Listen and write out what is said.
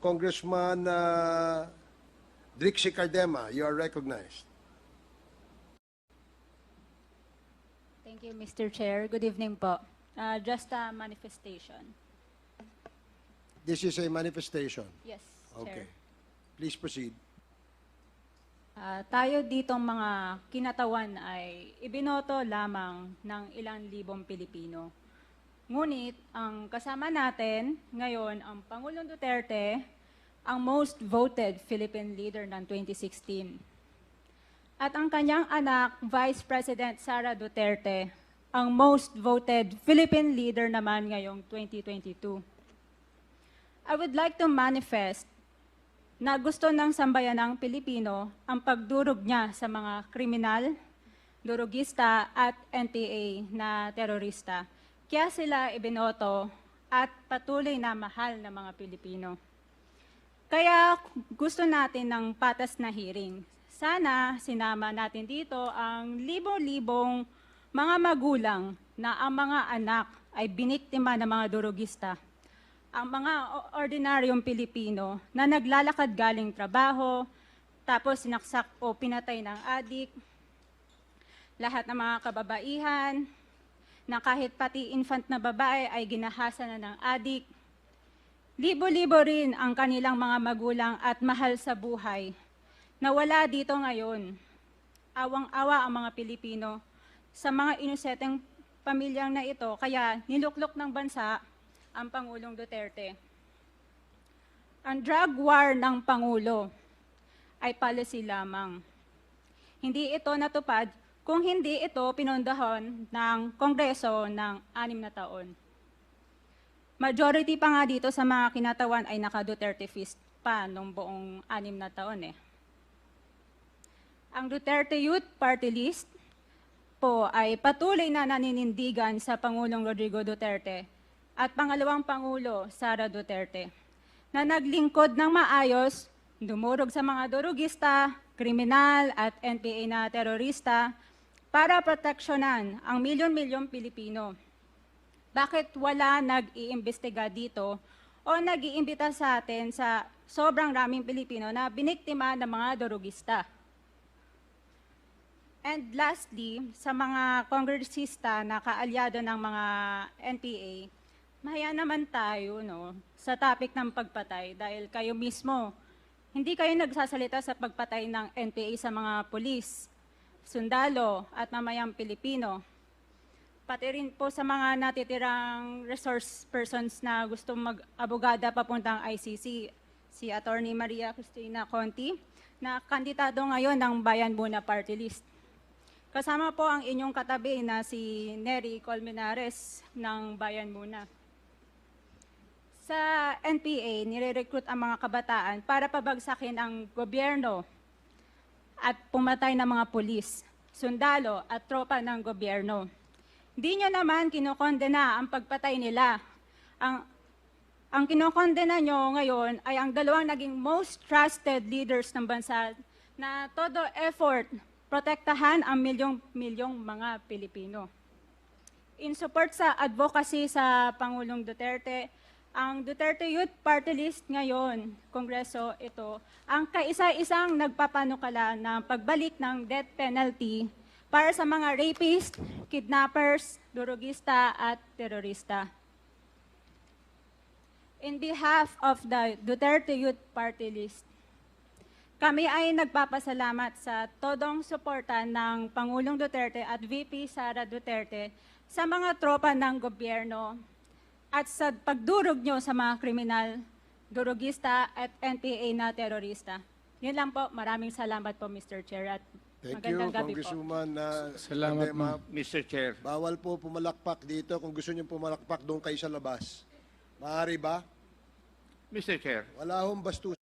Congressman Drixie Cardema, you are recognized. Thank you, Mr. Chair. Good evening po. Just a manifestation. This is a manifestation. Yes, Okay. Chair. Please proceed. Tayo ditong mga kinatawan ay ibinoto lamang ng ilang libong Pilipino. Ngunit ang kasama natin ngayon ang Pangulong Duterte, ang most voted Philippine leader ng 2016. At ang kanyang anak, Vice President Sara Duterte, ang most voted Philippine leader naman ngayong 2022. I would like to manifest na gusto ng sambayanang Pilipino ang pagdurog niya sa mga kriminal, durugista at NPA na terorista. Kaya sila ibinoto at patuloy na mahal ng mga Pilipino. Kaya gusto natin ng patas na hearing. Sana sinama natin dito ang libo-libong mga magulang na ang mga anak ay biniktima ng mga durugista. Ang mga ordinaryong Pilipino na naglalakad galing trabaho, tapos sinaksak o pinatay ng adik, lahat ng mga kababaihan, na kahit pati infant na babae ay ginahasa na ng adik. Libo-libo rin ang kanilang mga magulang at mahal sa buhay na wala dito ngayon. Awang-awa ang mga Pilipino sa mga inuseteng pamilyang na ito, kaya niluklok ng bansa ang Pangulong Duterte. Ang drug war ng Pangulo ay policy lamang. Hindi ito natupad kung hindi ito pinondohan ng Kongreso ng 6 na taon. Majority pa nga dito sa mga kinatawan ay naka-Duterte fist pa nung buong 6 na taon eh. Ang Duterte Youth Party List po ay patuloy na naninindigan sa Pangulong Rodrigo Duterte at pangalawang Pangulo, Sara Duterte, na naglingkod ng maayos, dumurog sa mga durugista, kriminal at NPA na terorista para proteksyonan ang milyon-milyong Pilipino. Bakit wala nag-iimbestiga dito o nag-iimbita sa atin sa sobrang raming Pilipino na biniktima ng mga durugista? And lastly, sa mga kongresista na kaalyado ng mga NPA, mahaya naman tayo sa topic ng pagpatay dahil kayo mismo, hindi kayo nagsasalita sa pagpatay ng NPA sa mga pulis, sundalo at mamayang Pilipino. Pati rin po sa mga natitirang resource persons na gusto mag-abogada papuntang ICC, si Attorney Maria Cristina Conti, na kandidato ngayon ng Bayan Muna Party List. Kasama po ang inyong katabi na si Nery Colmenares ng Bayan Muna. Sa NPA, nire-recruit ang mga kabataan para pabagsakin ang gobyerno at pumatay ng mga pulis, sundalo at tropa ng gobyerno. Di nyo naman kinokondena ang pagpatay nila. Ang kinokondena nyo ngayon ay ang dalawang naging most trusted leaders ng bansa na todo effort protektahan ang milyong-milyong mga Pilipino. In support sa advocacy sa Pangulong Duterte, ang Duterte Youth Party List ngayon, Kongreso, ito, ang kaisa-isang nagpapanukala ng pagbalik ng death penalty para sa mga rapist, kidnappers, durugista at terorista. In behalf of the Duterte Youth Party List, kami ay nagpapasalamat sa todong suporta ng Pangulong Duterte at VP Sara Duterte sa mga tropa ng gobyerno at sa pagdurog nyo sa mga kriminal, durugista at NPA na terorista. Yun lang po. Maraming salamat po, Mr. Chair. At Thank you, magandang gabi po. Congresswoman Salamat, Cardema. Mr. Chair. Bawal po pumalakpak dito. Kung gusto niyo pumalakpak, doon kayo sa labas. Maaari ba? Mr. Chair. Wala hong bastos.